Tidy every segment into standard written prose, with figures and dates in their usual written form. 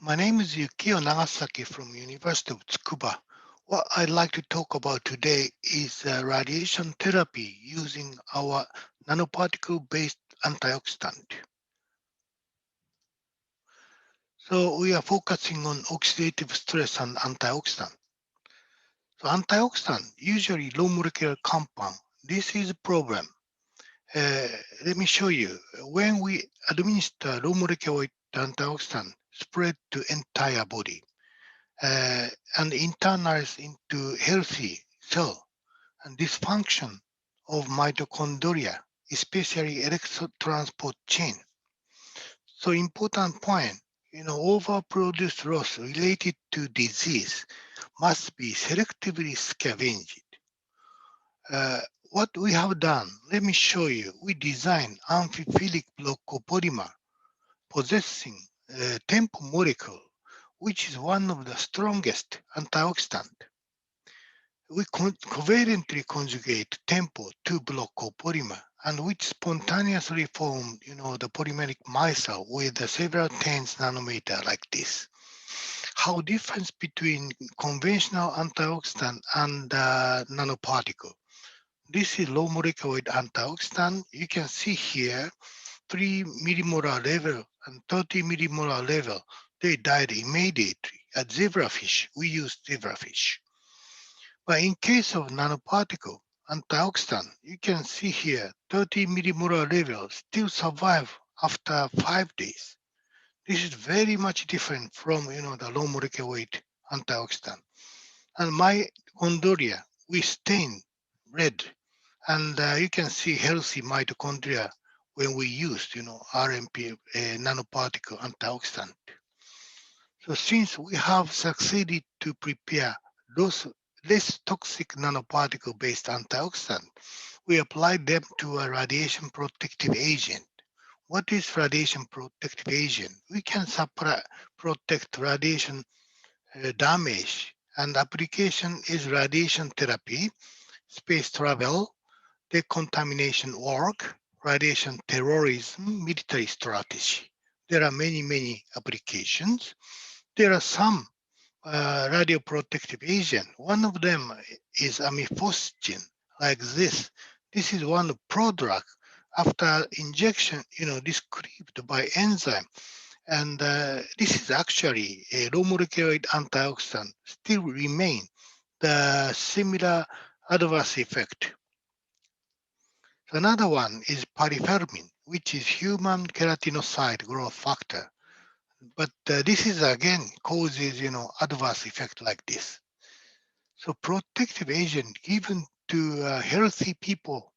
My name is Yukio Nagasaki from University of Tsukuba. What I'd like to talk about today is radiation therapy using our nanoparticle-based antioxidant. So we are focusing on oxidative stress and antioxidant. So antioxidant, usually low molecular compound. This is a problem. Uh, Let me show you. When we administer low molecular antioxidant, spread to entire body. And internalize into healthy cell and dysfunction of mitochondria, especially electron transport chain. So important point, overproduced loss related to disease must be selectively scavenged. Uh, what we have done, let me show you. We designed amphiphilic block copolymer possessing tempo molecule, which is one of the strongest antioxidant. We covalently conjugate tempo to block copolymer and which spontaneously form, the polymeric micelle with several tens nanometer like this. How difference between conventional antioxidant and nanoparticle? This is low molecular weight antioxidant. You can see here 3 millimolar level and 30 millimolar level. They died immediately. At zebrafish, we use zebrafish. But in case of nanoparticle antioxidant, you can see here 30 millimolar level still survive after 5 days. This is very much different from the low molecular weight antioxidant. And mitochondria, we stain red, and you can see healthy mitochondria when we use RMP nanoparticle antioxidant. So since we have succeeded to prepare those less toxic nanoparticle-based antioxidant, we applied them to a radiation protective agent. What is radiation protective agent? We can protect radiation damage, and application is radiation therapy, space travel, decontamination work, radiation terrorism, military strategy. There are many, many applications. There are some radioprotective agent. One of them is amifostine, like this. This is one prodrug after injection, described by enzyme. And this is actually a low molecular weight antioxidant still remain the similar adverse effect. So another one is parifermin, which is human keratinocyte growth factor. But this is again causes, adverse effect like this. So protective agent given to healthy people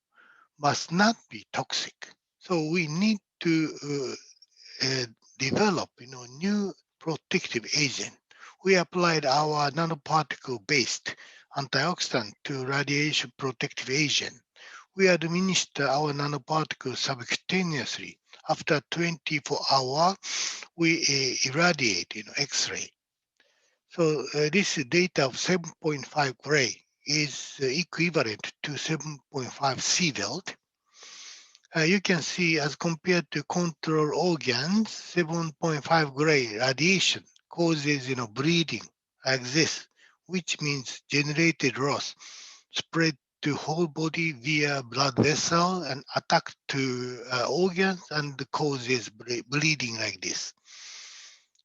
must not be toxic. So we need to develop, new protective agent. We applied our nanoparticle-based antioxidant to radiation protective agent. We administer our nanoparticle subcutaneously. After 24 hours, we irradiate, X-ray. So this data of 7.5 gray is equivalent to 7.5 Sievert. You can see as compared to control organs, 7.5 gray radiation causes, bleeding like this, which means generated loss spread to whole body via blood vessel and attack to organs and causes bleeding like this.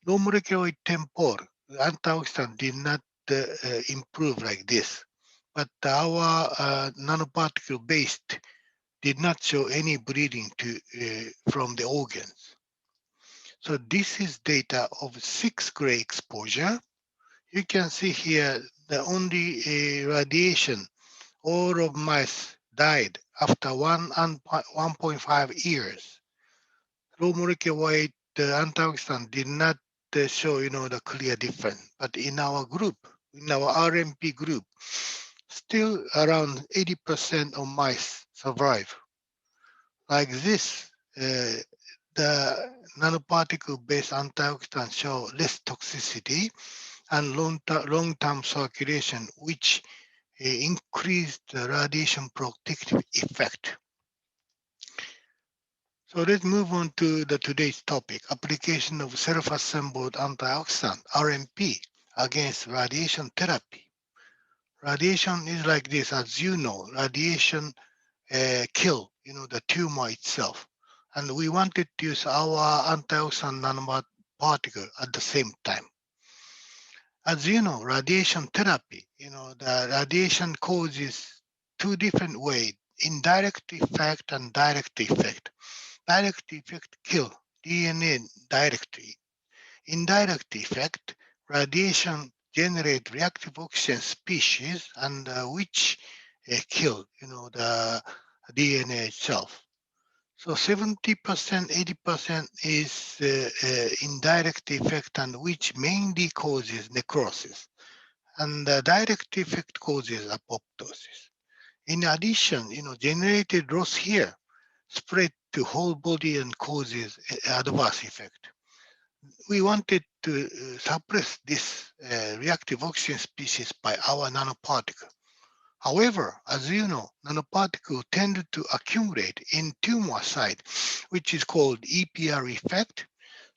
Low molecular weight tempo, antioxidant did not improve like this, but our nanoparticle based did not show any bleeding from the organs. So this is data of 6 gray exposure. You can see here the only radiation, all of mice died after 1.5 years. Low molecular weight antioxidant did not show, the clear difference. But in our group, in our RMP group, still around 80% of mice survive. Like this, the nanoparticle-based antioxidants show less toxicity and long-term circulation, which increased the radiation protective effect. So let's move on to the today's topic, application of self-assembled antioxidant, RMP, against radiation therapy. Radiation is like this, as you know, radiation kill, the tumor itself. And we wanted to use our antioxidant nanoparticle at the same time. As you know, radiation therapy, the radiation causes two different ways, indirect effect and direct effect. Direct effect kill DNA directly. Indirect effect, radiation generate reactive oxygen species and which kill, the DNA itself. So 70%, 80% is indirect effect and which mainly causes necrosis. And the direct effect causes apoptosis. In addition, generated loss here spread to whole body and causes adverse effect. We wanted to suppress this reactive oxygen species by our nanoparticle. However, as you know, nanoparticles tend to accumulate in tumor site, which is called EPR effect.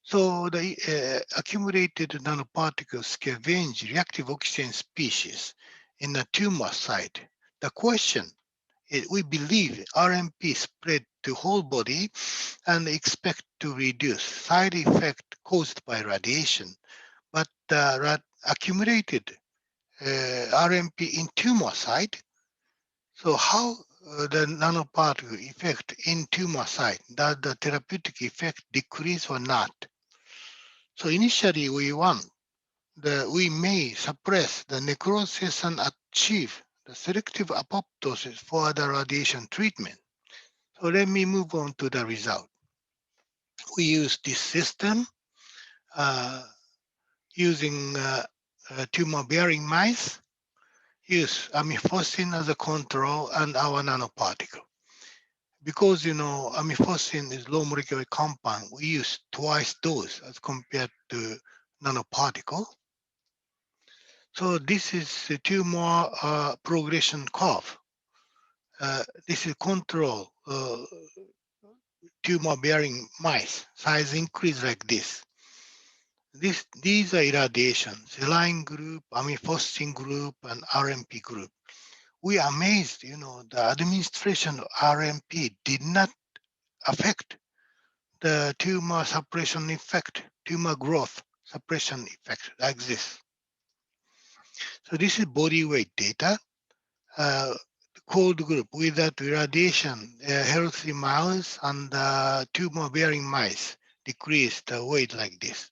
So the accumulated nanoparticles scavenge reactive oxygen species in the tumor site. The question is, we believe RMP spread to whole body and expect to reduce side effect caused by radiation, but accumulated RMP in tumor site. So how the nanoparticle effect in tumor site, does the therapeutic effect decrease or not? So initially we may suppress the necrosis and achieve the selective apoptosis for the radiation treatment. So let me move on to the result. We use this system uh, using tumor-bearing mice, use amifocin as a control and our nanoparticle. Because amifocin is low molecular compound, we use twice dose as compared to nanoparticle. So this is a tumor progression curve. This is control tumor-bearing mice. Size increase like this. These are irradiation, saline group, amifocin group, and RMP group. We are amazed, the administration of RMP did not affect the tumor suppression effect, tumor growth suppression effect like this. So this is body weight data. Cold group without irradiation, healthy mouse and tumor-bearing mice decreased the weight like this.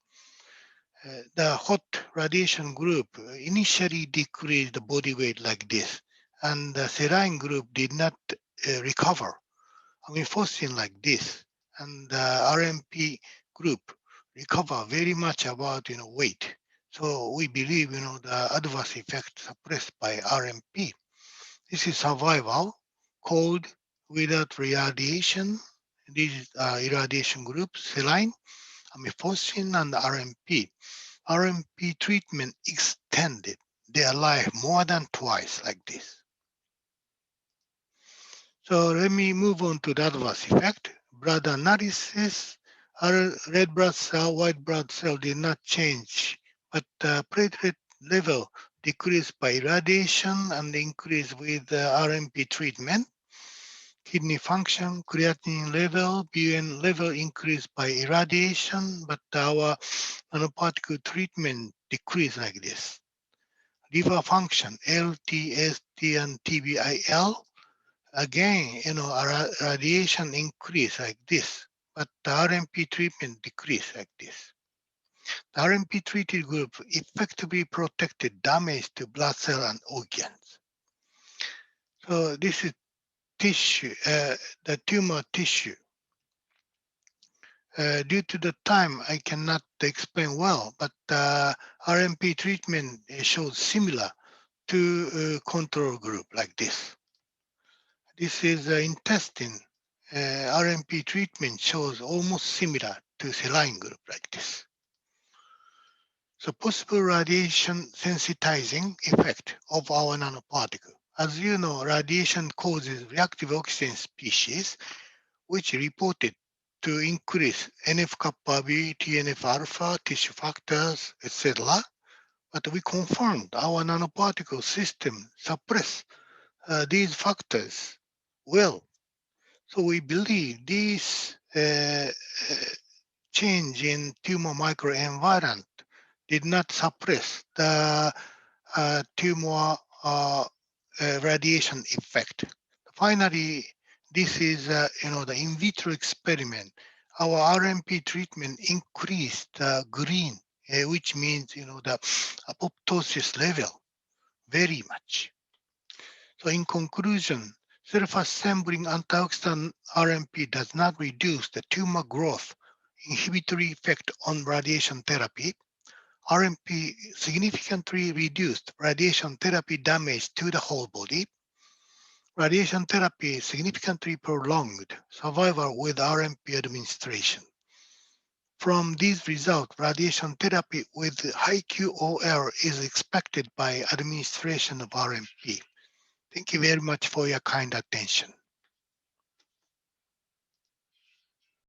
The hot radiation group initially decreased the body weight like this, and the saline group did not recover. Amifocin like this, and the RMP group recover very much about weight. So we believe the adverse effect suppressed by RMP. This is survival, cold without radiation. These are irradiation groups, saline, amifocin, and RMP. RMP treatment extended their life more than twice like this. So let me move on to the adverse effect. Blood analysis, red blood cell, white blood cell did not change, but platelet level decreased by irradiation and increased with RMP treatment. Kidney function, creatinine level, BUN level increased by irradiation, but our nanoparticle treatment decreased like this. Liver function, LT, ST, and TBIL, again, radiation increase like this, but the RMP treatment decrease like this. The RMP treated group effectively protected damage to blood cell and organs. So this is tissue, the tumor tissue. Due to the time, I cannot explain well, but RMP treatment shows similar to control group like this. This is intestine. RMP treatment shows almost similar to saline group like this. So possible radiation sensitizing effect of our nanoparticle. As you know, radiation causes reactive oxygen species, which reported to increase NF-kappa B, TNF-alpha, tissue factors, etc. But we confirmed our nanoparticle system suppress these factors well. So we believe this change in tumor microenvironment did not suppress the tumor radiation effect. Finally, this is the in vitro experiment. Our RMP treatment increased green, which means the apoptosis level very much. So in conclusion, self-assembling antioxidant RMP does not reduce the tumor growth inhibitory effect on radiation therapy. RMP significantly reduced radiation therapy damage to the whole body. Radiation therapy significantly prolonged survival with RMP administration. From these results, radiation therapy with high QOL is expected by administration of RMP. Thank you very much for your kind attention.